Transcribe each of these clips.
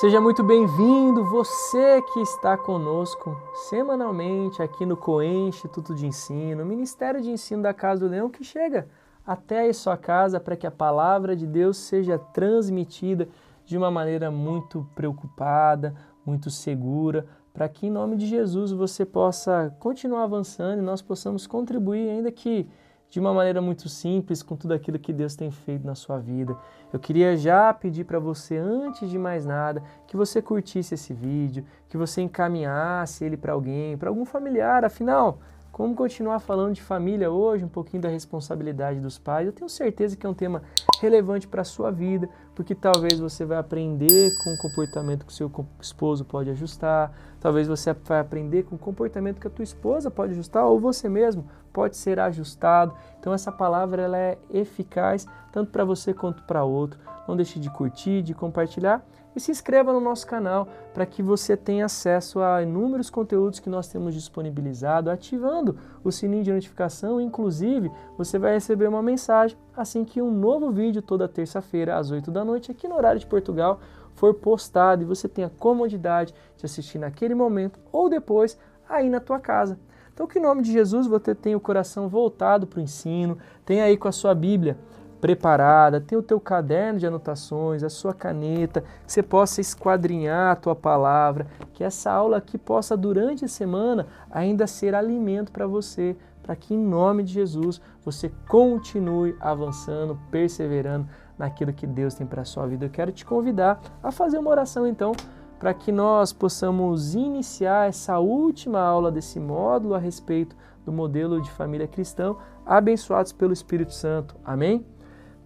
Seja muito bem-vindo, você que está conosco semanalmente aqui no COEN, Instituto de Ensino, Ministério de Ensino da Casa do Leão, que chega até aí sua casa para que a palavra de Deus seja transmitida de uma maneira muito preocupada, muito segura, para que em nome de Jesus você possa continuar avançando e nós possamos contribuir, ainda que de uma maneira muito simples, com tudo aquilo que Deus tem feito na sua vida. Eu queria já pedir para você, antes de mais nada, que você curtisse esse vídeo, que você encaminhasse ele para alguém, para algum familiar. Afinal, como continuar falando de família hoje, um pouquinho da responsabilidade dos pais? Eu tenho certeza que é um tema relevante para a sua vida, porque talvez você vai aprender com o comportamento que o seu esposo pode ajustar, talvez você vai aprender com o comportamento que a tua esposa pode ajustar, ou você mesmo pode ser ajustado. Então essa palavra ela é eficaz tanto para você quanto para outro. Não deixe de curtir, de compartilhar e se inscreva no nosso canal para que você tenha acesso a inúmeros conteúdos que nós temos disponibilizado, ativando o sininho de notificação. Inclusive, você vai receber uma mensagem assim que um novo vídeo toda terça-feira às 8 da noite aqui no horário de Portugal for postado e você tenha a comodidade de assistir naquele momento ou depois aí na tua casa. Então, que em nome de Jesus você tenha o coração voltado para o ensino, tenha aí com a sua Bíblia preparada, tenha o teu caderno de anotações, a sua caneta, que você possa esquadrinhar a tua palavra, que essa aula aqui possa durante a semana ainda ser alimento para você, para que em nome de Jesus você continue avançando, perseverando naquilo que Deus tem para a sua vida. Eu quero te convidar a fazer uma oração então, para que nós possamos iniciar essa última aula desse módulo a respeito do modelo de família cristão, abençoados pelo Espírito Santo. Amém?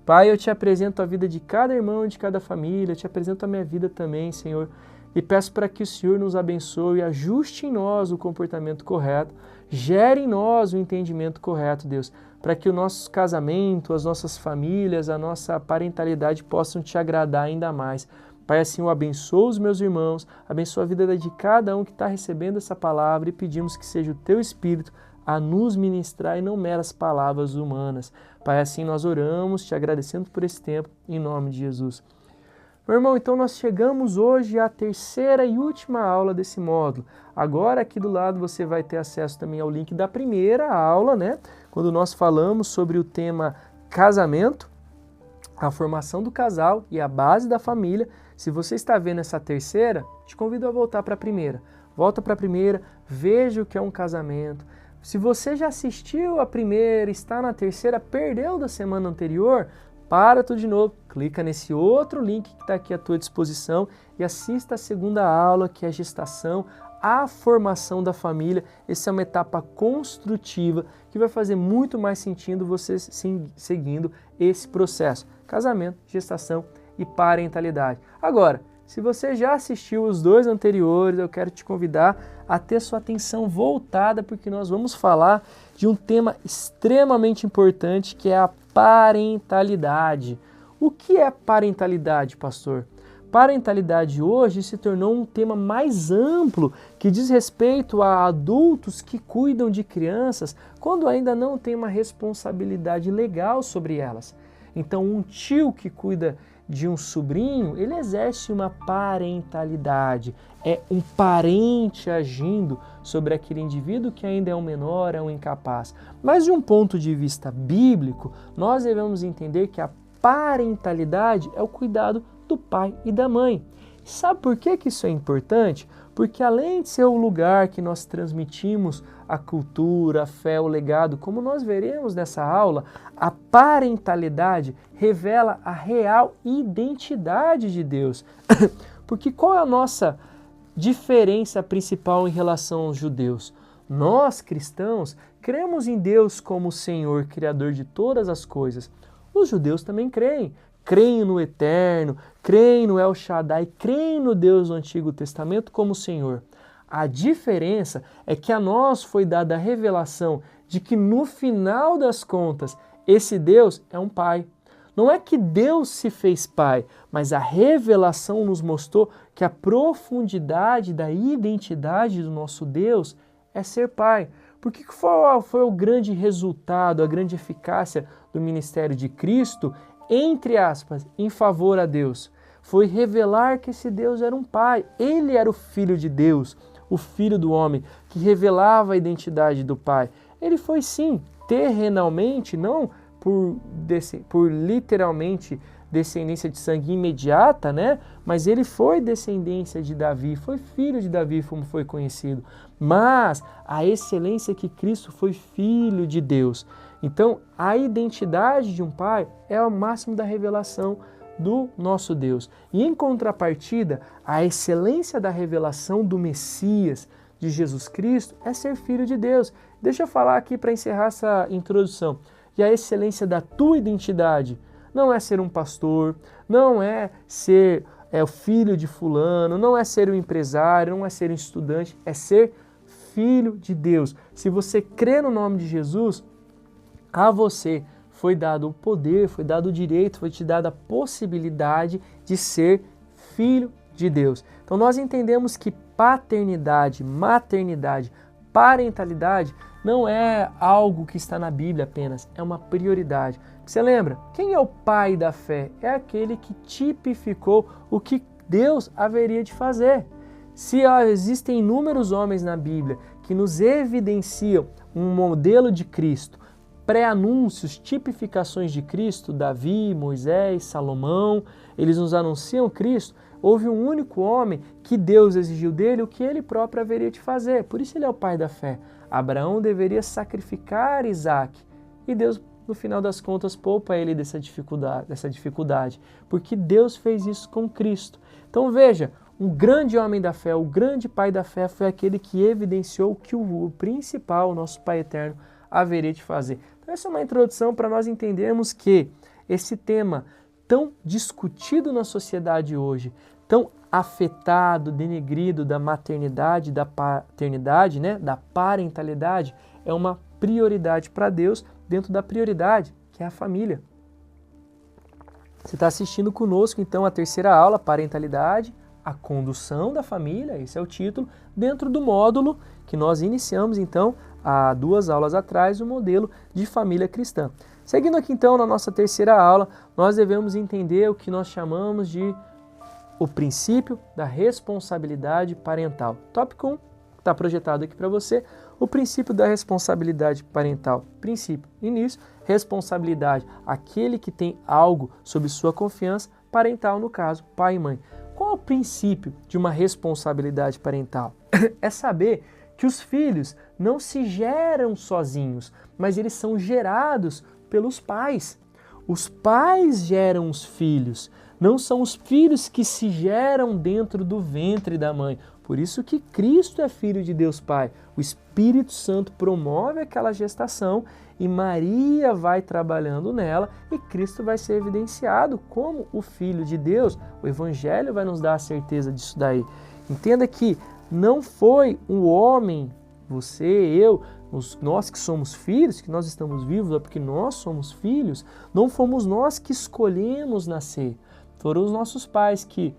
Pai, eu te apresento a vida de cada irmão e de cada família, eu te apresento a minha vida também, Senhor, e peço para que o Senhor nos abençoe, ajuste em nós o comportamento correto, gere em nós o entendimento correto, Deus, para que o nosso casamento, as nossas famílias, a nossa parentalidade possam te agradar ainda mais. Pai, assim eu abençoo os meus irmãos, abençoa a vida de cada um que está recebendo essa palavra e pedimos que seja o Teu Espírito a nos ministrar e não meras palavras humanas. Pai, assim nós oramos, te agradecendo por esse tempo, em nome de Jesus. Meu irmão, então nós chegamos hoje à terceira e última aula desse módulo. Agora aqui do lado você vai ter acesso também ao link da primeira aula, né? Quando nós falamos sobre o tema casamento, a formação do casal e a base da família. Se você está vendo essa terceira, te convido a voltar para a primeira. Volta para a primeira, veja o que é um casamento. Se você já assistiu a primeira, está na terceira, perdeu da semana anterior, para tudo de novo, clica nesse outro link que está aqui à tua disposição e assista a segunda aula, que é a gestação, a formação da família. Essa é uma etapa construtiva que vai fazer muito mais sentido você seguindo esse processo. Casamento, gestação e parentalidade. Agora, se você já assistiu os dois anteriores, eu quero te convidar a ter sua atenção voltada, porque nós vamos falar de um tema extremamente importante, que é a parentalidade. O que é parentalidade, pastor? Parentalidade hoje se tornou um tema mais amplo que diz respeito a adultos que cuidam de crianças quando ainda não tem uma responsabilidade legal sobre elas. Então, um tio que cuida de um sobrinho, ele exerce uma parentalidade, é um parente agindo sobre aquele indivíduo que ainda é um menor, é um incapaz. Mas de um ponto de vista bíblico, nós devemos entender que a parentalidade é o cuidado do pai e da mãe. Sabe por que isso é importante? Porque além de ser o lugar que nós transmitimos a cultura, a fé, o legado, como nós veremos nessa aula, a parentalidade revela a real identidade de Deus. Porque qual é a nossa diferença principal em relação aos judeus? Nós, cristãos, cremos em Deus como Senhor, Criador de todas as coisas. Os judeus também creem. Creem no Eterno, creem no El Shaddai, creem no Deus do Antigo Testamento como Senhor. A diferença é que a nós foi dada a revelação de que no final das contas, esse Deus é um pai. Não é que Deus se fez pai, mas a revelação nos mostrou que a profundidade da identidade do nosso Deus é ser pai. Porque foi o grande resultado, a grande eficácia do ministério de Cristo, entre aspas, em favor a Deus? foi revelar que esse Deus era um pai. Ele era o Filho de Deus, o Filho do homem, que revelava a identidade do Pai. Ele foi sim, terrenalmente, não por literalmente descendência de sangue imediata, né? Mas ele foi descendência de Davi, foi filho de Davi, como foi conhecido. Mas a excelência é que Cristo foi filho de Deus. Então, a identidade de um pai é o máximo da revelação do nosso Deus. E em contrapartida, a excelência da revelação do Messias, de Jesus Cristo, é ser filho de Deus. Deixa eu falar aqui para encerrar essa introdução. E a excelência da tua identidade não é ser um pastor, não é ser o filho de fulano, não é ser um empresário, não é ser um estudante, é ser filho de Deus. Se você crê no nome de Jesus, a você foi dado o poder, foi dado o direito, foi te dada a possibilidade de ser filho de Deus. Então nós entendemos que paternidade, maternidade, parentalidade não é algo que está na Bíblia apenas, é uma prioridade. Você lembra? Quem é o pai da fé? É aquele que tipificou o que Deus haveria de fazer. Se existem inúmeros homens na Bíblia que nos evidenciam um modelo de Cristo, pré-anúncios, tipificações de Cristo, Davi, Moisés, Salomão, eles nos anunciam Cristo. Houve um único homem que Deus exigiu dele o que ele próprio haveria de fazer. Por isso ele é o pai da fé. Abraão deveria sacrificar Isaac. E Deus, no final das contas, poupa ele dessa dificuldade. Porque Deus fez isso com Cristo. Então veja, um grande homem da fé, o grande pai da fé foi aquele que evidenciou que o principal, o nosso Pai Eterno, haveria de fazer. Então essa é uma introdução para nós entendermos que esse tema tão discutido na sociedade hoje, tão afetado, denegrido da maternidade, da paternidade, né, da parentalidade, é uma prioridade para Deus dentro da prioridade, que é a família. Você está assistindo conosco, então, a terceira aula, parentalidade, a condução da família, esse é o título, dentro do módulo que nós iniciamos, então, há 2 aulas atrás, o modelo de família cristã. Seguindo aqui, então, na nossa terceira aula, nós devemos entender o que nós chamamos de o princípio da responsabilidade parental. Tópico 1, está projetado aqui para você, o princípio da responsabilidade parental. Princípio, início, responsabilidade, aquele que tem algo sob sua confiança, parental, no caso, pai e mãe. Qual é o princípio de uma responsabilidade parental? É saber que os filhos não se geram sozinhos, mas eles são gerados pelos pais. Os pais geram os filhos, não são os filhos que se geram dentro do ventre da mãe. Por isso que Cristo é filho de Deus Pai. O Espírito Santo promove aquela gestação e Maria vai trabalhando nela e Cristo vai ser evidenciado como o Filho de Deus. O Evangelho vai nos dar a certeza disso daí. Entenda que não foi um homem, você, eu, nós que somos filhos, que nós estamos vivos, é porque nós somos filhos, não fomos nós que escolhemos nascer. Foram os nossos pais que,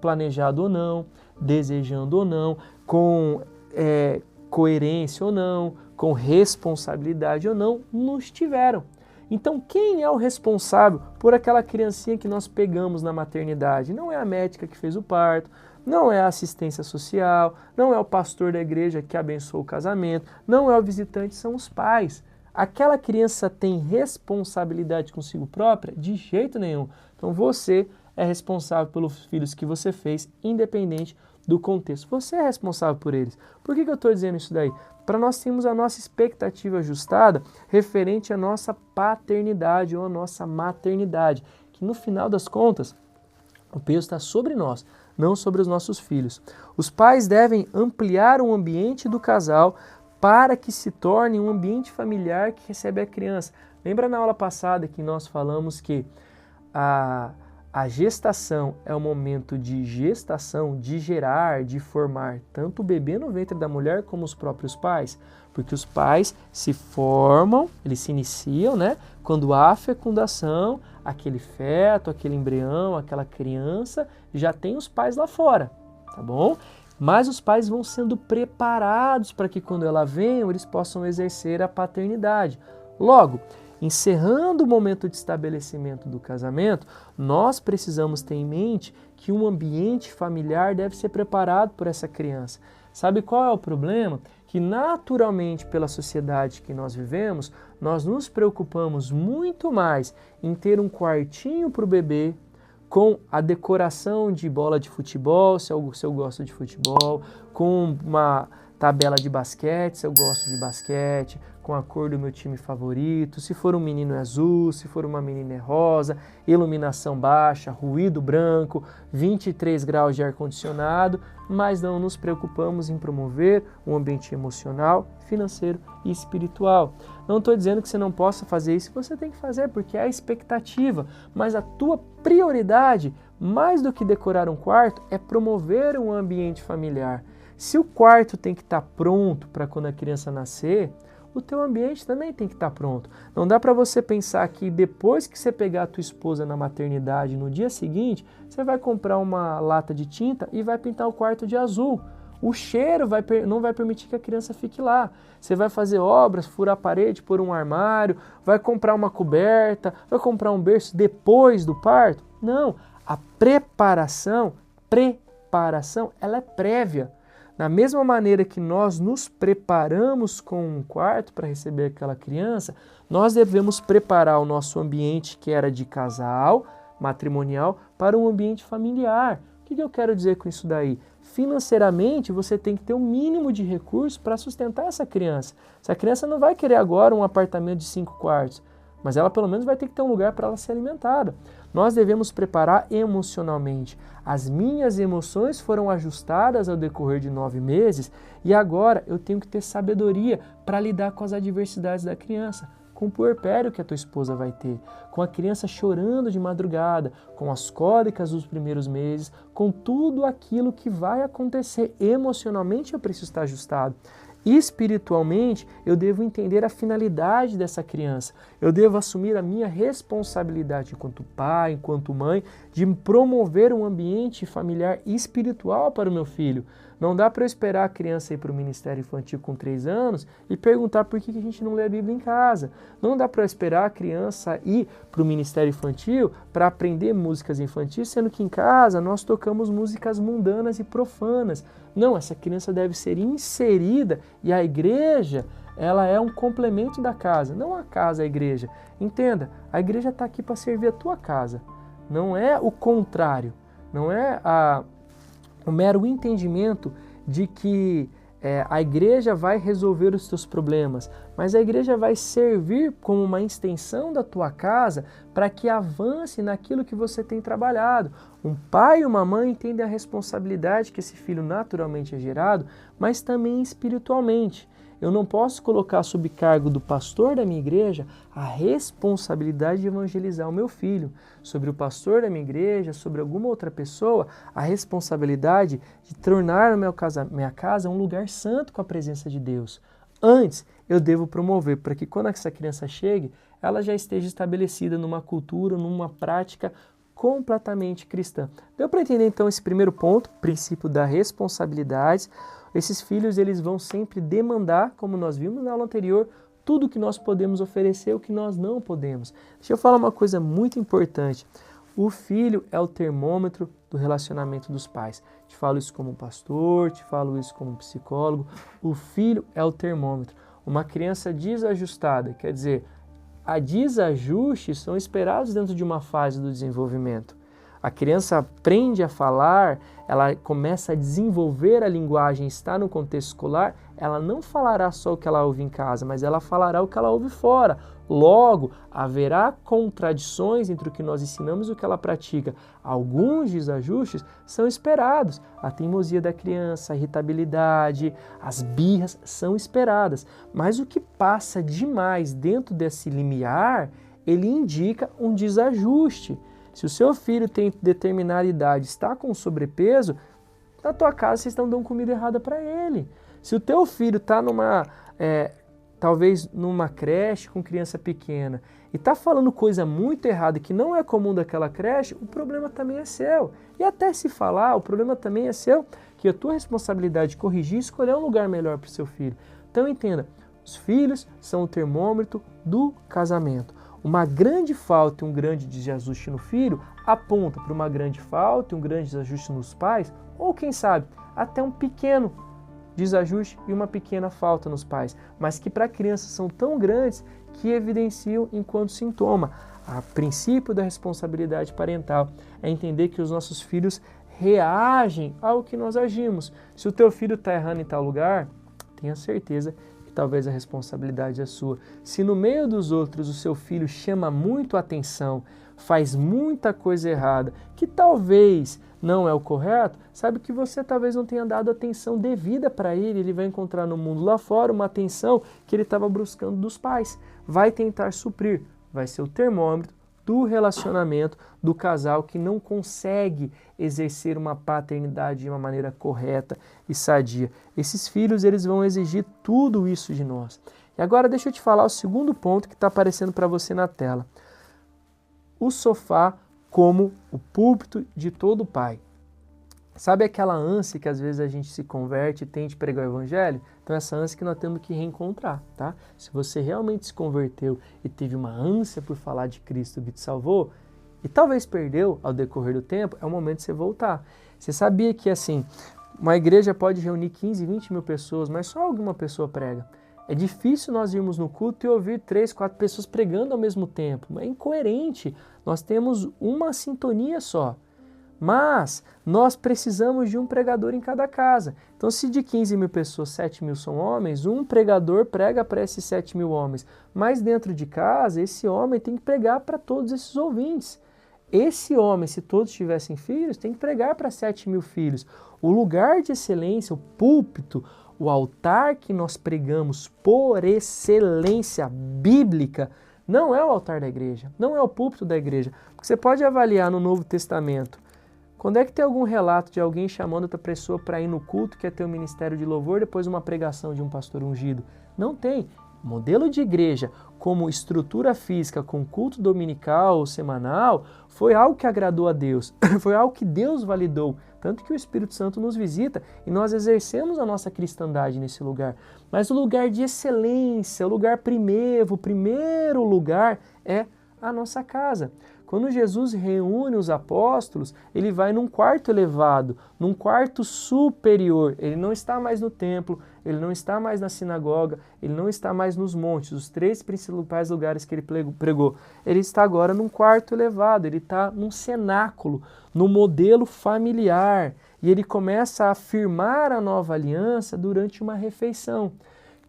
planejado ou não, desejando ou não, com coerência ou não, com responsabilidade ou não, nos tiveram. Então, quem é o responsável por aquela criancinha que nós pegamos na maternidade? Não é a médica que fez o parto, não é a assistência social, não é o pastor da igreja que abençoou o casamento, não é o visitante, são os pais. Aquela criança tem responsabilidade consigo própria? De jeito nenhum. Então, você é responsável pelos filhos que você fez, independente do contexto. Você é responsável por eles. Por que eu estou dizendo isso daí? Para nós termos a nossa expectativa ajustada referente à nossa paternidade ou à nossa maternidade, que no final das contas, o peso está sobre nós, não sobre os nossos filhos. Os pais devem ampliar o ambiente do casal para que se torne um ambiente familiar que recebe a criança. Lembra na aula passada que nós falamos que a gestação é o momento de gestação, de gerar, de formar tanto o bebê no ventre da mulher como os próprios pais? Porque os pais se formam, eles se iniciam, né? Quando há fecundação, aquele feto, aquele embrião, aquela criança, já tem os pais lá fora, tá bom? Mas os pais vão sendo preparados para que quando ela venha, eles possam exercer a paternidade. Logo, encerrando o momento de estabelecimento do casamento, nós precisamos ter em mente que um ambiente familiar deve ser preparado por essa criança. Sabe qual é o problema? Que naturalmente, pela sociedade que nós vivemos, nós nos preocupamos muito mais em ter um quartinho para o bebê, com a decoração de bola de futebol, se eu gosto de futebol, com uma tabela de basquete, se eu gosto de basquete, com a cor do meu time favorito, se for um menino é azul, se for uma menina é rosa, iluminação baixa, ruído branco, 23 graus de ar-condicionado, mas não nos preocupamos em promover um ambiente emocional, financeiro e espiritual. Não estou dizendo que você não possa fazer isso, você tem que fazer porque é a expectativa, mas a tua prioridade, mais do que decorar um quarto, é promover um ambiente familiar. Se o quarto tem que estar pronto para quando a criança nascer, o teu ambiente também tem que estar pronto. Não dá para você pensar que depois que você pegar a tua esposa na maternidade, no dia seguinte, você vai comprar uma lata de tinta e vai pintar o quarto de azul. O cheiro não vai permitir que a criança fique lá. Você vai fazer obras, furar a parede, pôr um armário, vai comprar uma coberta, vai comprar um berço depois do parto. Não, a preparação, ela é prévia. Da mesma maneira que nós nos preparamos com um quarto para receber aquela criança, nós devemos preparar o nosso ambiente que era de casal, matrimonial, para um ambiente familiar. O que eu quero dizer com isso daí? Financeiramente, você tem que ter um mínimo de recursos para sustentar essa criança. Essa criança não vai querer agora um apartamento de 5 quartos, mas ela pelo menos vai ter que ter um lugar para ela ser alimentada. Nós devemos preparar emocionalmente. As minhas emoções foram ajustadas ao decorrer de 9 meses e agora eu tenho que ter sabedoria para lidar com as adversidades da criança, com o puerpério que a tua esposa vai ter, com a criança chorando de madrugada, com as cólicas dos primeiros meses, com tudo aquilo que vai acontecer. Emocionalmente eu preciso estar ajustado. Espiritualmente, eu devo entender a finalidade dessa criança. Eu devo assumir a minha responsabilidade enquanto pai, enquanto mãe, de promover um ambiente familiar espiritual para o meu filho. Não dá para eu esperar a criança ir para o ministério infantil com 3 anos e perguntar por que a gente não lê a Bíblia em casa. Não dá para eu esperar a criança ir para o ministério infantil para aprender músicas infantis, sendo que em casa nós tocamos músicas mundanas e profanas. Não, essa criança deve ser inserida e a igreja, ela é um complemento da casa, não a casa, a igreja. Entenda, a igreja está aqui para servir a tua casa, não é o contrário, não é o mero entendimento de que a igreja vai resolver os teus problemas, mas a igreja vai servir como uma extensão da tua casa para que avance naquilo que você tem trabalhado. Um pai e uma mãe entendem a responsabilidade que esse filho naturalmente é gerado, mas também espiritualmente. Eu não posso colocar sob cargo do pastor da minha igreja a responsabilidade de evangelizar o meu filho. Sobre o pastor da minha igreja, sobre alguma outra pessoa, a responsabilidade de tornar minha casa um lugar santo com a presença de Deus. Antes, eu devo promover para que quando essa criança chegue, ela já esteja estabelecida numa cultura, numa prática completamente cristã. Deu para entender então esse primeiro ponto, princípio da responsabilidade. Esses filhos, eles vão sempre demandar, como nós vimos na aula anterior, tudo que nós podemos oferecer, o que nós não podemos. Deixa eu falar uma coisa muito importante. O filho é o termômetro do relacionamento dos pais. Te falo isso como pastor, te falo isso como psicólogo. O filho é o termômetro. Uma criança desajustada, quer dizer, a desajustes são esperados dentro de uma fase do desenvolvimento. A criança aprende a falar, ela começa a desenvolver a linguagem, está no contexto escolar, ela não falará só o que ela ouve em casa, mas ela falará o que ela ouve fora. Logo, haverá contradições entre o que nós ensinamos e o que ela pratica. Alguns desajustes são esperados. A teimosia da criança, a irritabilidade, as birras são esperadas. Mas o que passa demais dentro desse limiar, ele indica um desajuste. Se o seu filho tem determinada idade, está com sobrepeso, na tua casa vocês estão dando comida errada para ele. Se o teu filho está talvez numa creche com criança pequena e está falando coisa muito errada que não é comum daquela creche, o problema também é seu. E até se falar, o problema também é seu, que a tua responsabilidade de corrigir e escolher um lugar melhor para o seu filho. Então entenda, Os filhos são o termômetro do casamento. Uma grande falta e um grande desajuste no filho aponta para uma grande falta e um grande desajuste nos pais, ou quem sabe, até um pequeno desajuste e uma pequena falta nos pais, mas que para a criança são tão grandes que evidenciam enquanto sintoma. O princípio da responsabilidade parental é entender que os nossos filhos reagem ao que nós agimos. Se o teu filho está errando em tal lugar, tenha certeza que talvez a responsabilidade é sua. Se no meio dos outros o seu filho chama muito a atenção, faz muita coisa errada, que talvez não é o correto, sabe que você talvez não tenha dado atenção devida para ele, ele vai encontrar no mundo lá fora uma atenção que ele estava buscando dos pais, vai tentar suprir, vai ser o termômetro do relacionamento do casal que não consegue exercer uma paternidade de uma maneira correta e sadia. Esses filhos, eles vão exigir tudo isso de nós. E agora deixa eu te falar o segundo ponto que está aparecendo para você na tela. O sofá como o púlpito de todo pai. Sabe aquela ânsia que às vezes a gente se converte e tenta pregar o evangelho? Então essa ânsia que nós temos que reencontrar, tá? Se você realmente se converteu e teve uma ânsia por falar de Cristo que te salvou, e talvez perdeu ao decorrer do tempo, é o momento de você voltar. Você sabia que assim, uma igreja pode reunir 15, 20 mil pessoas, mas só alguma pessoa prega. É difícil nós irmos no culto e ouvir 3, 4 pessoas pregando ao mesmo tempo. É incoerente. Nós temos uma sintonia só. Mas nós precisamos de um pregador em cada casa. Então, se de 15 mil pessoas, 7 mil são homens, um pregador prega para esses 7 mil homens. Mas dentro de casa, esse homem tem que pregar para todos esses ouvintes. Esse homem, se todos tivessem filhos, tem que pregar para 7 mil filhos. O lugar de excelência, o púlpito, o altar que nós pregamos por excelência bíblica, não é o altar da igreja, não é o púlpito da igreja. Porque você pode avaliar no Novo Testamento. Quando é que tem algum relato de alguém chamando outra pessoa para ir no culto, que é ter um ministério de louvor, depois uma pregação de um pastor ungido? Não tem. Modelo de igreja como estrutura física com culto dominical ou semanal foi algo que agradou a Deus, foi algo que Deus validou, tanto que o Espírito Santo nos visita e nós exercemos a nossa cristandade nesse lugar. Mas o lugar de excelência, o lugar primeiro, o primeiro lugar é a nossa casa. Quando Jesus reúne os apóstolos, ele vai num quarto elevado, num quarto superior. Ele não está mais no templo, ele não está mais na sinagoga, ele não está mais nos montes, os 3 principais lugares que ele pregou. Ele está agora num quarto elevado, ele está num cenáculo, no modelo familiar. E ele começa a firmar a nova aliança durante uma refeição.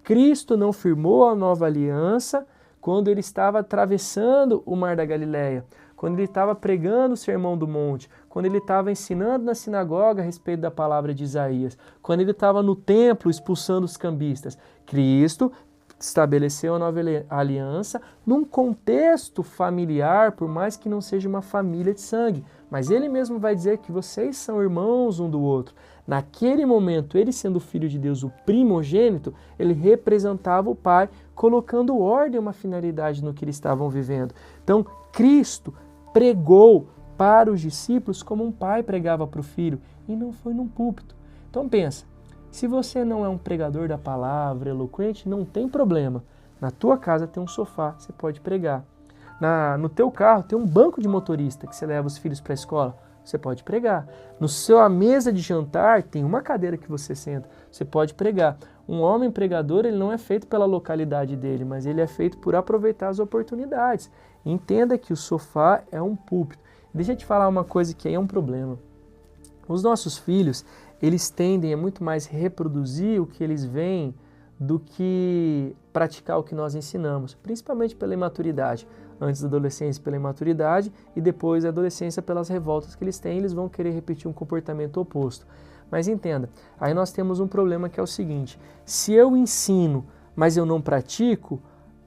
Cristo não firmou a nova aliança quando ele estava atravessando o Mar da Galileia, quando ele estava pregando o Sermão do Monte, quando ele estava ensinando na sinagoga a respeito da palavra de Isaías, quando ele estava no templo expulsando os cambistas. Cristo estabeleceu a nova aliança num contexto familiar, por mais que não seja uma família de sangue. Mas ele mesmo vai dizer que vocês são irmãos um do outro. Naquele momento, ele sendo filho de Deus, o primogênito, ele representava o Pai, colocando ordem e uma finalidade no que eles estavam vivendo. Então, Cristo pregou para os discípulos como um pai pregava para o filho, e não foi num púlpito. Então pensa, se você não é um pregador da palavra, eloquente, não tem problema. Na tua casa tem um sofá, você pode pregar. No teu carro tem um banco de motorista que você leva os filhos para a escola, você pode pregar. No sua mesa de jantar tem uma cadeira que você senta, você pode pregar. Um homem pregador, ele não é feito pela localidade dele, mas ele é feito por aproveitar as oportunidades. Entenda que o sofá é um púlpito. Deixa eu te falar uma coisa que aí é um problema. Os nossos filhos, eles tendem a muito mais reproduzir o que eles veem do que praticar o que nós ensinamos, principalmente pela imaturidade. Antes da adolescência pela imaturidade e depois da adolescência pelas revoltas que eles têm, eles vão querer repetir um comportamento oposto. Mas entenda, aí nós temos um problema que é o seguinte: se eu ensino, mas eu não pratico,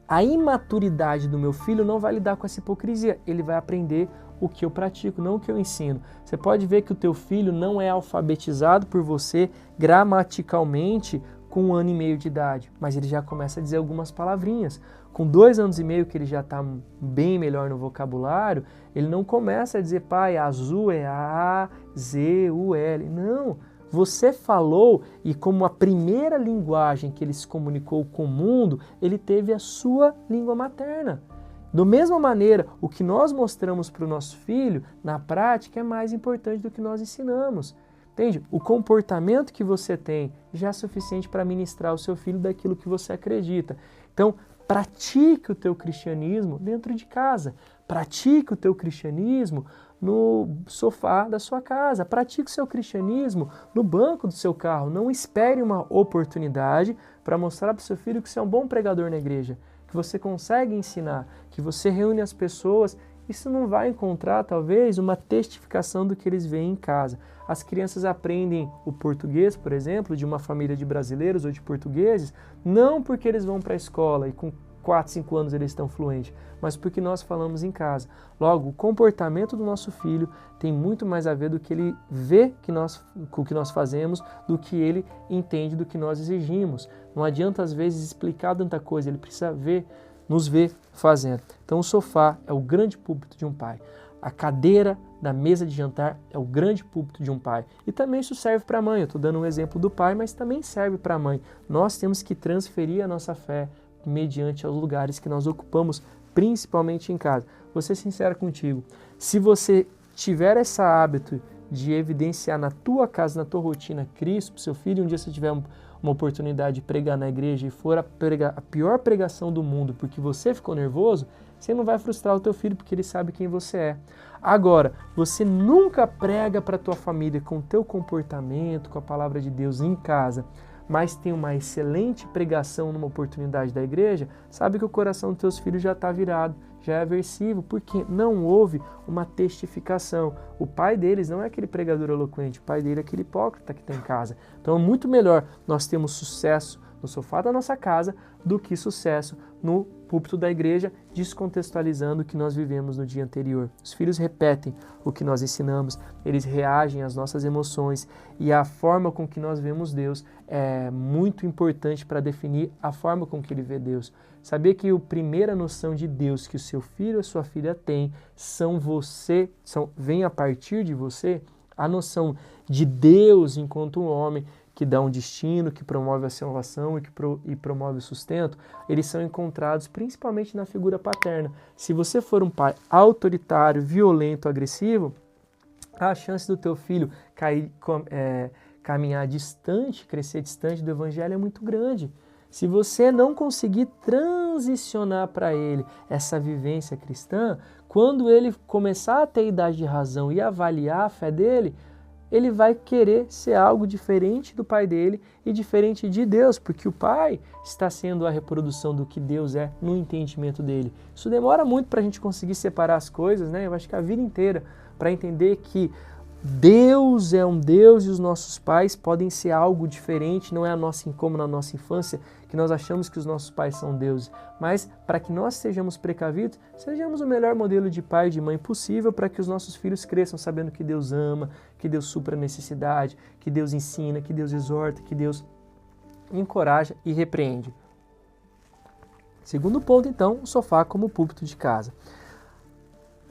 a imaturidade do meu filho não vai lidar com essa hipocrisia. Ele vai aprender o que eu pratico, não o que eu ensino. Você pode ver que o teu filho não é alfabetizado por você gramaticalmente com 1 ano e meio de idade, mas ele já começa a dizer algumas palavrinhas. Com 2 anos e meio que ele já está bem melhor no vocabulário, ele não começa a dizer, pai, azul é A-Z-U-L. Não, Você falou e como a primeira linguagem que ele se comunicou com o mundo, ele teve a sua língua materna. Da mesma maneira, o que nós mostramos para o nosso filho, na prática, é mais importante do que nós ensinamos. Entende? O comportamento que você tem já é suficiente para ministrar ao seu filho daquilo que você acredita. Então, pratique o teu cristianismo dentro de casa. Pratique o teu cristianismo no sofá da sua casa. Pratique o seu cristianismo no banco do seu carro. Não espere uma oportunidade para mostrar para o seu filho que você é um bom pregador na igreja, que você consegue ensinar, que você reúne as pessoas. Isso não vai encontrar, talvez, uma testificação do que eles veem em casa. As crianças aprendem o português, por exemplo, de uma família de brasileiros ou de portugueses, não porque eles vão para a escola e com 4, 5 anos eles estão fluentes, mas porque nós falamos em casa. Logo, o comportamento do nosso filho tem muito mais a ver do que ele vê com o que nós fazemos, do que ele entende do que nós exigimos. Não adianta, às vezes, explicar tanta coisa, ele precisa nos ver fazendo. Então, o sofá é o grande púlpito de um pai. A cadeira da mesa de jantar é o grande púlpito de um pai. E também isso serve para a mãe. Eu estou dando um exemplo do pai, mas também serve para a mãe. Nós temos que transferir a nossa fé mediante aos lugares que nós ocupamos, principalmente em casa. Vou ser sincero contigo. Se você tiver esse hábito de evidenciar na tua casa, na tua rotina, Cristo para o seu filho, um dia você tiver uma oportunidade de pregar na igreja e for a pior pregação do mundo porque você ficou nervoso, você não vai frustrar o teu filho porque ele sabe quem você é. Agora, você nunca prega para a tua família com o teu comportamento, com a palavra de Deus em casa, mas tem uma excelente pregação numa oportunidade da igreja, sabe que o coração dos teus filhos já está virado, já é aversivo, porque não houve uma testificação. O pai deles não é aquele pregador eloquente, o pai dele é aquele hipócrita que está em casa. Então é muito melhor nós termos sucesso no sofá da nossa casa do que sucesso no púlpito da igreja, descontextualizando o que nós vivemos no dia anterior. Os filhos repetem o que nós ensinamos, eles reagem às nossas emoções e a forma com que nós vemos Deus é muito importante para definir a forma com que ele vê Deus. Saber que a primeira noção de Deus que o seu filho ou sua filha tem vem a partir de você, a noção de Deus enquanto um homem que dá um destino, que promove a salvação e promove o sustento, eles são encontrados principalmente na figura paterna. Se você for um pai autoritário, violento, agressivo, a chance do teu filho caminhar distante, crescer distante do evangelho é muito grande. Se você não conseguir transicionar para ele essa vivência cristã, quando ele começar a ter idade de razão e avaliar a fé dele, ele vai querer ser algo diferente do pai dele e diferente de Deus, porque o pai está sendo a reprodução do que Deus é no entendimento dele. Isso demora muito para a gente conseguir separar as coisas, né? Eu acho que a vida inteira, para entender que Deus é um Deus e os nossos pais podem ser algo diferente, não é como na nossa infância, que nós achamos que os nossos pais são deuses, mas para que nós sejamos precavidos, sejamos o melhor modelo de pai e de mãe possível para que os nossos filhos cresçam sabendo que Deus ama, que Deus supra a necessidade, que Deus ensina, que Deus exorta, que Deus encoraja e repreende. Segundo ponto, então, o sofá como púlpito de casa.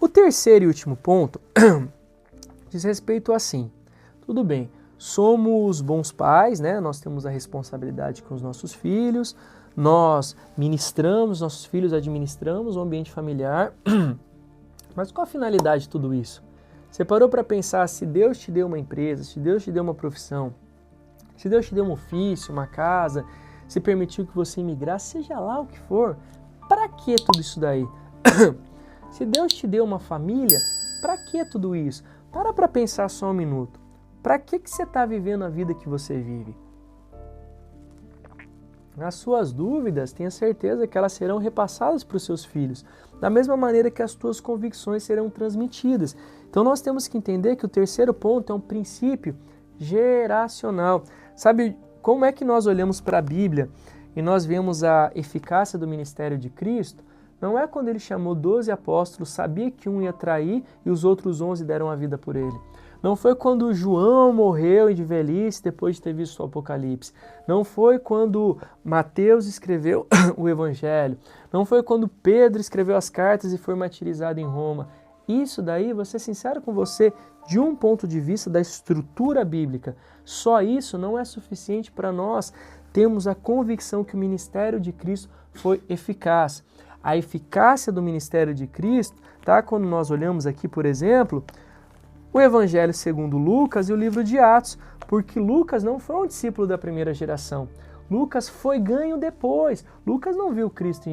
O terceiro e último ponto diz respeito assim, tudo bem, somos bons pais, né? Nós temos a responsabilidade com os nossos filhos, nós ministramos, nossos filhos administramos o ambiente familiar, mas qual a finalidade de tudo isso? Você parou para pensar, se Deus te deu uma empresa, se Deus te deu uma profissão, se Deus te deu um ofício, uma casa, se permitiu que você imigrasse, seja lá o que for, para que tudo isso daí? Se Deus te deu uma família, para que tudo isso? Para pensar só um minuto. Para que você está vivendo a vida que você vive? As suas dúvidas, tenha certeza que elas serão repassadas para os seus filhos, da mesma maneira que as tuas convicções serão transmitidas. Então nós temos que entender que o terceiro ponto é um princípio geracional. Sabe como é que nós olhamos para a Bíblia e nós vemos a eficácia do ministério de Cristo? Não é quando ele chamou 12 apóstolos, sabia que um ia trair e os outros 11 deram a vida por ele. Não foi quando João morreu de velhice depois de ter visto o Apocalipse. Não foi quando Mateus escreveu o Evangelho. Não foi quando Pedro escreveu as cartas e foi martirizado em Roma. Isso daí, vou ser sincero com você, de um ponto de vista da estrutura bíblica, só isso não é suficiente para nós termos a convicção que o ministério de Cristo foi eficaz. A eficácia do ministério de Cristo, tá? Quando nós olhamos aqui, por exemplo, o Evangelho segundo Lucas e o livro de Atos, porque Lucas não foi um discípulo da primeira geração. Lucas foi ganho depois. Lucas não viu Cristo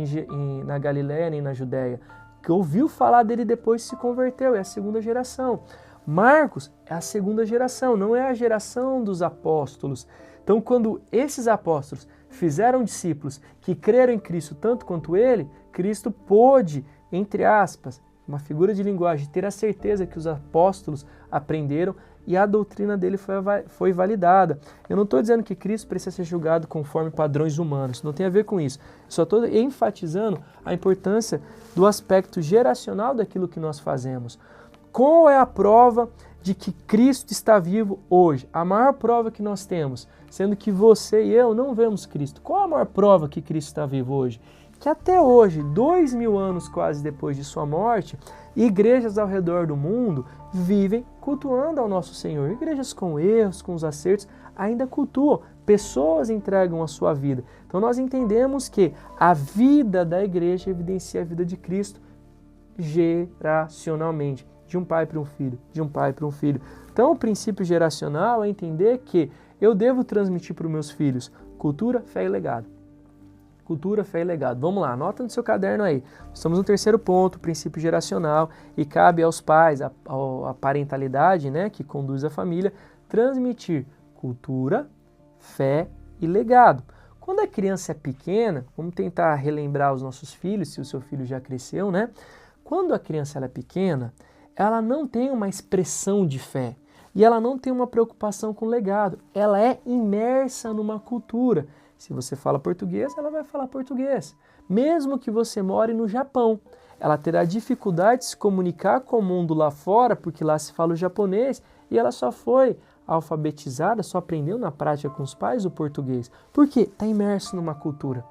na Galiléia nem na Judéia. Que ouviu falar dele depois se converteu, é a segunda geração. Marcos é a segunda geração, não é a geração dos apóstolos. Então, quando esses apóstolos fizeram discípulos que creram em Cristo tanto quanto ele, Cristo pôde, entre aspas, uma figura de linguagem, ter a certeza que os apóstolos aprenderam e a doutrina dele foi validada. Eu não estou dizendo que Cristo precisa ser julgado conforme padrões humanos, não tem a ver com isso. Só estou enfatizando a importância do aspecto geracional daquilo que nós fazemos. Qual é a prova de que Cristo está vivo hoje? A maior prova que nós temos, sendo que você e eu não vemos Cristo. Qual a maior prova que Cristo está vivo hoje? Que até hoje, 2000 anos quase depois de sua morte, igrejas ao redor do mundo vivem cultuando ao nosso Senhor. Igrejas com erros, com os acertos, ainda cultuam. Pessoas entregam a sua vida. Então nós entendemos que a vida da igreja evidencia a vida de Cristo geracionalmente. De um pai para um filho, de um pai para um filho. Então o princípio geracional é entender que eu devo transmitir para os meus filhos cultura, fé e legado. Cultura, fé e legado. Vamos lá, anota no seu caderno aí. Estamos no terceiro ponto, princípio geracional, e cabe aos pais, a parentalidade, né, que conduz a família, transmitir cultura, fé e legado. Quando a criança é pequena, vamos tentar relembrar os nossos filhos, se o seu filho já cresceu, né? Quando a criança ela é pequena, ela não tem uma expressão de fé e ela não tem uma preocupação com legado. Ela é imersa numa cultura. Se você fala português, ela vai falar português. Mesmo que você more no Japão, ela terá dificuldade de se comunicar com o mundo lá fora, porque lá se fala o japonês e ela só foi alfabetizada, só aprendeu na prática com os pais o português. Por quê? Está imerso numa cultura.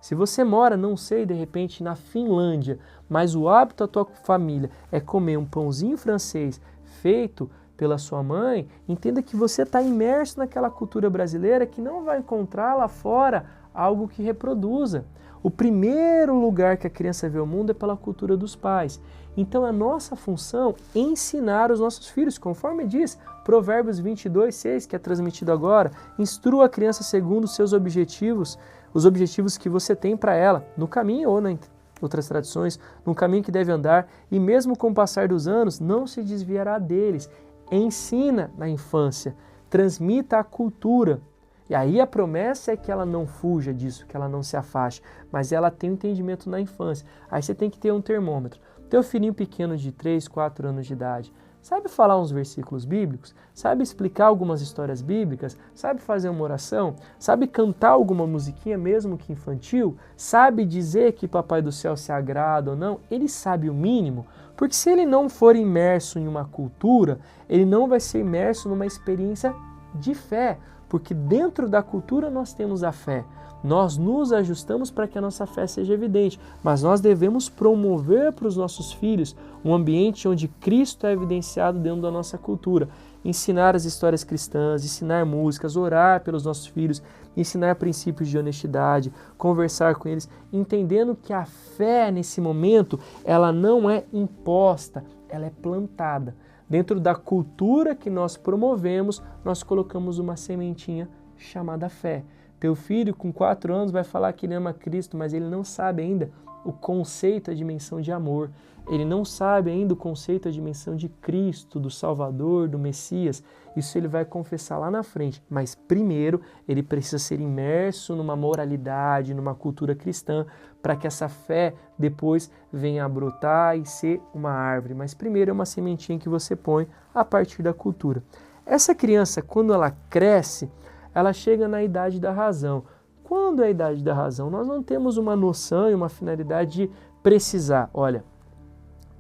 Se você mora, não sei, de repente na Finlândia, mas o hábito da tua família é comer um pãozinho francês feito pela sua mãe, entenda que você está imerso naquela cultura brasileira que não vai encontrar lá fora algo que reproduza. O primeiro lugar que a criança vê o mundo é pela cultura dos pais. Então a nossa função é ensinar os nossos filhos, conforme diz Provérbios 22:6, que é transmitido agora, instrua a criança segundo os seus objetivos, os objetivos que você tem para ela, no caminho ou em outras tradições, no caminho que deve andar, e mesmo com o passar dos anos, não se desviará deles. Ensina na infância, transmita a cultura. E aí a promessa é que ela não fuja disso, que ela não se afaste, mas ela tem um entendimento na infância. Aí você tem que ter um termômetro. Teu filhinho pequeno de 3, 4 anos de idade, sabe falar uns versículos bíblicos? Sabe explicar algumas histórias bíblicas? Sabe fazer uma oração? Sabe cantar alguma musiquinha, mesmo que infantil? Sabe dizer que Papai do Céu se agrada ou não? Ele sabe o mínimo? Porque se ele não for imerso em uma cultura, ele não vai ser imerso numa experiência de fé. Porque dentro da cultura nós temos a fé. Nós nos ajustamos para que a nossa fé seja evidente, mas nós devemos promover para os nossos filhos um ambiente onde Cristo é evidenciado dentro da nossa cultura. Ensinar as histórias cristãs, ensinar músicas, orar pelos nossos filhos, ensinar princípios de honestidade, conversar com eles, entendendo que a fé nesse momento, ela não é imposta, ela é plantada. Dentro da cultura que nós promovemos, nós colocamos uma sementinha chamada fé. Teu filho com 4 anos vai falar que ele ama Cristo, mas ele não sabe ainda o conceito, a dimensão de amor. Ele não sabe ainda o conceito, a dimensão de Cristo, do Salvador, do Messias. Isso ele vai confessar lá na frente. Mas primeiro ele precisa ser imerso numa moralidade, numa cultura cristã, para que essa fé depois venha a brotar e ser uma árvore. Mas primeiro é uma sementinha que você põe a partir da cultura. Essa criança, quando ela cresce, ela chega na idade da razão. Quando é a idade da razão? Nós não temos uma noção e uma finalidade de precisar. Olha,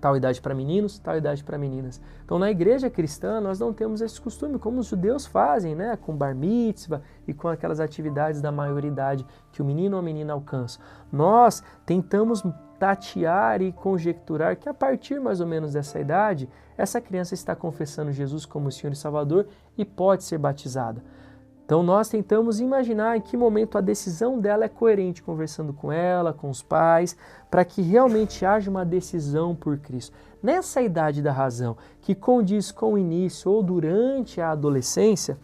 Tal idade para meninos, tal idade para meninas. Então, na igreja cristã, nós não temos esse costume, como os judeus fazem, né? Com bar mitzvah e com aquelas atividades da maioridade que o menino ou a menina alcançam. Nós tentamos tatear e conjecturar que a partir mais ou menos dessa idade, essa criança está confessando Jesus como Senhor e Salvador e pode ser batizada. Então nós tentamos imaginar em que momento a decisão dela é coerente, conversando com ela, com os pais, para que realmente haja uma decisão por Cristo. Nessa idade da razão, que condiz com o início ou durante a adolescência,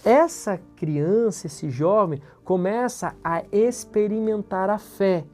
essa criança, esse jovem, começa a experimentar a fé.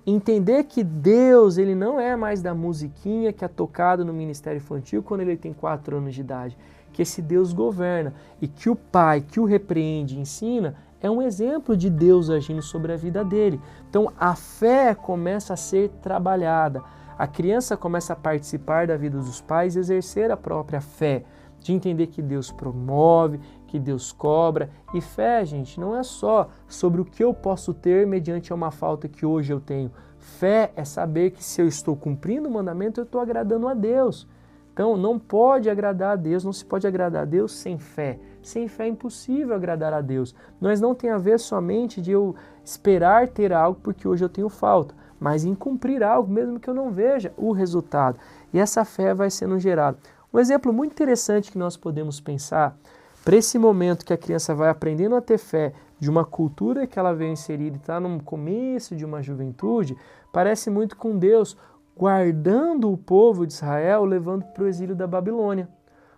Entender que Deus, ele não é mais da musiquinha que é tocado no ministério infantil quando ele tem 4 anos de idade. Que esse Deus governa e que o pai que o repreende e ensina é um exemplo de Deus agindo sobre a vida dele. Então a fé começa a ser trabalhada. A criança começa a participar da vida dos pais e exercer a própria fé. De entender que Deus promove, que Deus cobra. E fé, gente, não é só sobre o que eu posso ter mediante uma falta que hoje eu tenho. Fé é saber que se eu estou cumprindo o mandamento, eu estou agradando a Deus. Então, não pode agradar a Deus, não se pode agradar a Deus sem fé. Sem fé é impossível agradar a Deus. Mas não tem a ver somente de eu esperar ter algo porque hoje eu tenho falta, mas em cumprir algo, mesmo que eu não veja o resultado. E essa fé vai sendo gerada. Um exemplo muito interessante que nós podemos pensar, para esse momento que a criança vai aprendendo a ter fé de uma cultura que ela veio inserir e está no começo de uma juventude, parece muito com Deus guardando o povo de Israel, levando para o exílio da Babilônia.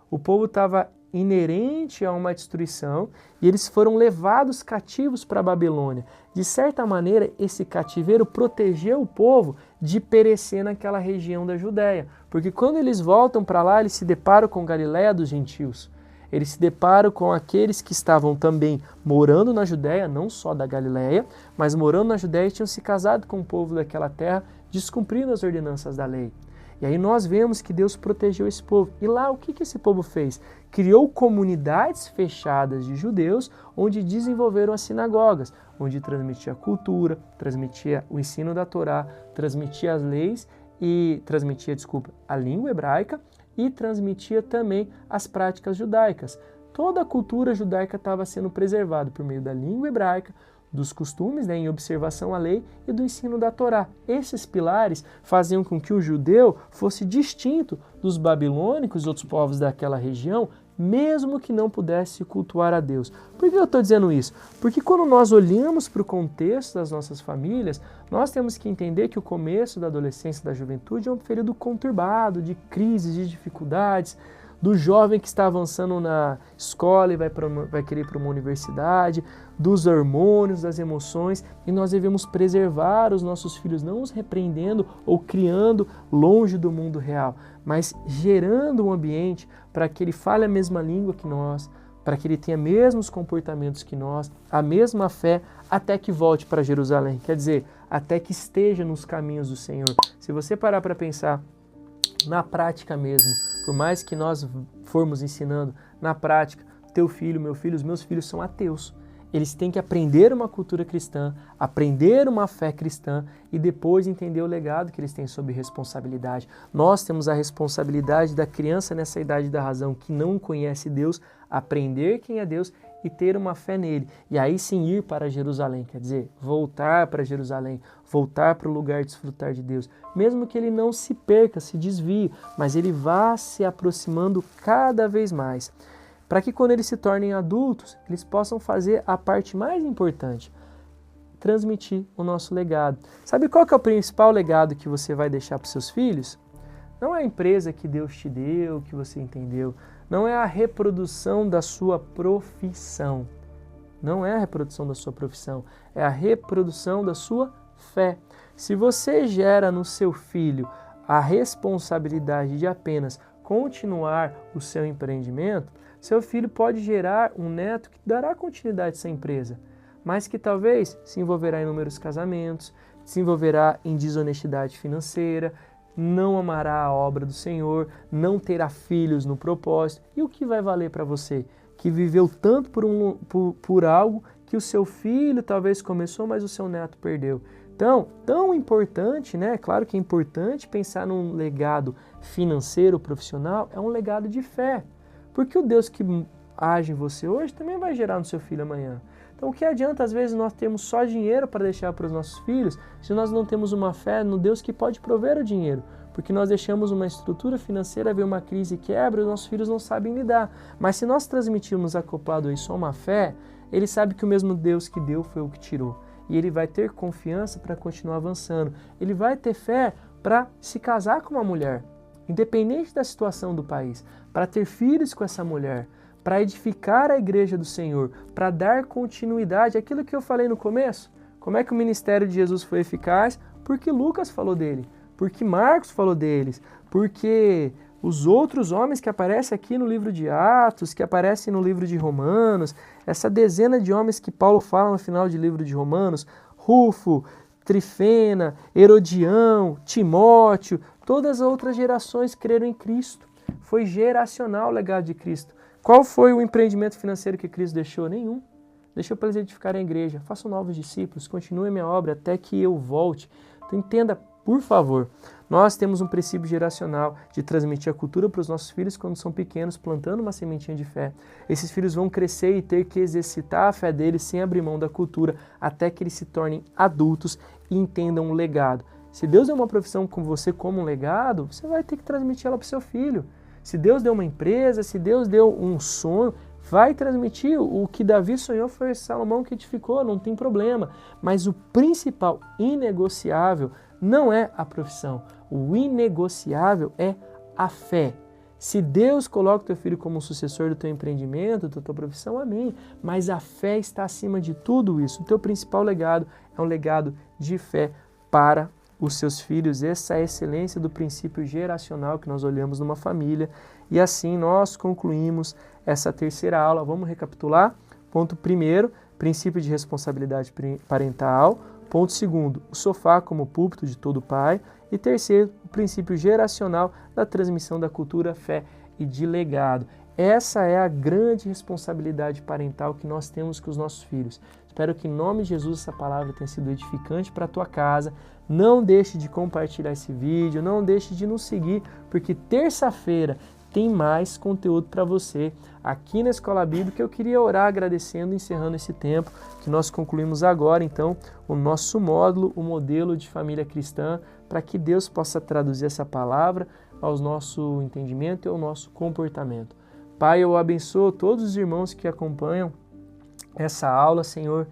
O povo estava inerente a uma destruição e eles foram levados cativos para a Babilônia. De certa maneira, esse cativeiro protegeu o povo de perecer naquela região da Judéia, porque quando eles voltam para lá, eles se deparam com Galiléia dos gentios. Eles se deparam com aqueles que estavam também morando na Judéia, não só da Galiléia, mas morando na Judéia e tinham se casado com o povo daquela terra, descumprindo as ordenanças da lei. E aí nós vemos que Deus protegeu esse povo. E lá o que esse povo fez? Criou comunidades fechadas de judeus, onde desenvolveram as sinagogas, onde transmitia a cultura, transmitia o ensino da Torá, transmitia as leis e transmitia, a língua hebraica e transmitia também as práticas judaicas. Toda a cultura judaica estava sendo preservada por meio da língua hebraica, dos costumes, em observação à lei e do ensino da Torá. Esses pilares faziam com que o judeu fosse distinto dos babilônicos e outros povos daquela região, mesmo que não pudesse cultuar a Deus. Por que eu estou dizendo isso? Porque quando nós olhamos para o contexto das nossas famílias, nós temos que entender que o começo da adolescência e da juventude é um período conturbado, de crises, de dificuldades, do jovem que está avançando na escola e vai querer ir para uma universidade, dos hormônios, das emoções, e nós devemos preservar os nossos filhos, não os repreendendo ou criando longe do mundo real, mas gerando um ambiente para que ele fale a mesma língua que nós, para que ele tenha mesmos comportamentos que nós, a mesma fé, até que volte para Jerusalém. Quer dizer, até que esteja nos caminhos do Senhor. Se você parar para pensar na prática mesmo, por mais que nós formos ensinando na prática, teu filho, meu filho, os meus filhos são ateus. Eles têm que aprender uma cultura cristã, aprender uma fé cristã e depois entender o legado que eles têm sob responsabilidade. Nós temos a responsabilidade da criança nessa idade da razão que não conhece Deus, aprender quem é Deus e ter uma fé nele. E aí sim ir para Jerusalém, quer dizer, voltar para Jerusalém, voltar para o lugar de desfrutar de Deus. Mesmo que ele não se perca, se desvie, mas ele vá se aproximando cada vez mais. Para que quando eles se tornem adultos, eles possam fazer a parte mais importante, transmitir o nosso legado. Sabe qual que é o principal legado que você vai deixar para os seus filhos? Não é a empresa que Deus te deu, que você entendeu. Não é a reprodução da sua profissão. Não é a reprodução da sua profissão. É a reprodução da sua fé. Se você gera no seu filho a responsabilidade de apenas continuar o seu empreendimento, seu filho pode gerar um neto que dará continuidade a essa empresa, mas que talvez se envolverá em inúmeros casamentos, se envolverá em desonestidade financeira, não amará a obra do Senhor, não terá filhos no propósito. E o que vai valer para você? Que viveu tanto por algo que o seu filho talvez começou, mas o seu neto perdeu. Então, tão importante, né? Claro que é importante pensar num legado financeiro, profissional, é um legado de fé. Porque o Deus que age em você hoje também vai gerar no seu filho amanhã. Então, o que adianta, às vezes, nós termos só dinheiro para deixar para os nossos filhos, se nós não temos uma fé no Deus que pode prover o dinheiro? Porque nós deixamos uma estrutura financeira, ver uma crise e quebra, e os nossos filhos não sabem lidar. Mas se nós transmitirmos acoplado isso a uma fé, ele sabe que o mesmo Deus que deu foi o que tirou. E ele vai ter confiança para continuar avançando. Ele vai ter fé para se casar com uma mulher, independente da situação do país, para ter filhos com essa mulher, para edificar a igreja do Senhor, para dar continuidade àquilo que eu falei no começo. Como é que o ministério de Jesus foi eficaz? Porque Lucas falou dele, porque Marcos falou deles, porque os outros homens que aparecem aqui no livro de Atos, que aparecem no livro de Romanos, essa dezena de homens que Paulo fala no final do livro de Romanos, Rufo, Trifena, Herodião, Timóteo, todas as outras gerações creram em Cristo. Foi geracional o legado de Cristo. Qual foi o empreendimento financeiro que Cristo deixou? Nenhum. Deixou para eles edificarem a igreja. Façam novos discípulos, continue a minha obra até que eu volte. Então entenda, por favor, nós temos um princípio geracional de transmitir a cultura para os nossos filhos quando são pequenos, plantando uma sementinha de fé. Esses filhos vão crescer e ter que exercitar a fé deles sem abrir mão da cultura, até que eles se tornem adultos e entendam o legado. Se Deus deu uma profissão com você como um legado, você vai ter que transmitir ela para o seu filho. Se Deus deu uma empresa, se Deus deu um sonho, vai transmitir. O que Davi sonhou foi Salomão que edificou, não tem problema. Mas o principal, inegociável, não é a profissão. O inegociável é a fé. Se Deus coloca o teu filho como sucessor do teu empreendimento, da tua profissão, amém. Mas a fé está acima de tudo isso. O teu principal legado é um legado de fé para os seus filhos. Essa é a excelência do princípio geracional que nós olhamos numa família. E assim nós concluímos essa terceira aula. Vamos recapitular? Ponto primeiro, princípio de responsabilidade parental. Ponto segundo, o sofá como púlpito de todo pai. E terceiro, o princípio geracional da transmissão da cultura, fé e de legado. Essa é a grande responsabilidade parental que nós temos com os nossos filhos. Espero que em nome de Jesus essa palavra tenha sido edificante para a tua casa. Não deixe de compartilhar esse vídeo, não deixe de nos seguir, porque terça-feira tem mais conteúdo para você aqui na Escola Bíblica. Eu queria orar agradecendo, encerrando esse tempo que nós concluímos agora, então, o nosso módulo, o modelo de família cristã, para que Deus possa traduzir essa palavra ao nosso entendimento e ao nosso comportamento. Pai, eu abençoo todos os irmãos que acompanham essa aula, Senhor,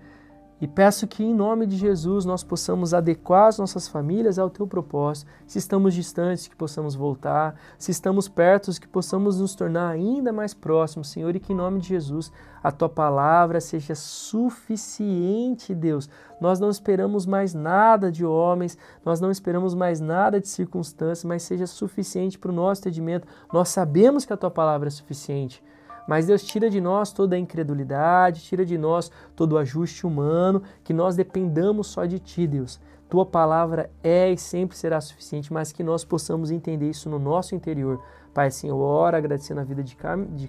e peço que em nome de Jesus nós possamos adequar as nossas famílias ao Teu propósito. Se estamos distantes, que possamos voltar. Se estamos perto, que possamos nos tornar ainda mais próximos, Senhor, e que em nome de Jesus a Tua palavra seja suficiente, Deus. Nós não esperamos mais nada de homens, nós não esperamos mais nada de circunstâncias, mas seja suficiente para o nosso entendimento. Nós sabemos que a Tua palavra é suficiente. Mas Deus, tira de nós toda a incredulidade, tira de nós todo o ajuste humano, que nós dependamos só de Ti, Deus. Tua palavra é e sempre será suficiente, mas que nós possamos entender isso no nosso interior. Pai, assim, eu oro agradecendo a vida de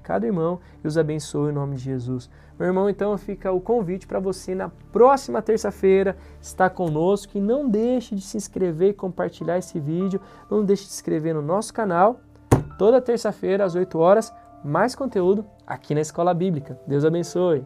cada irmão e os abençoo em nome de Jesus. Meu irmão, então fica o convite para você na próxima terça-feira estar conosco e não deixe de se inscrever e compartilhar esse vídeo, não deixe de se inscrever no nosso canal. Toda terça-feira às 8 horas, mais conteúdo aqui na Escola Bíblica. Deus abençoe!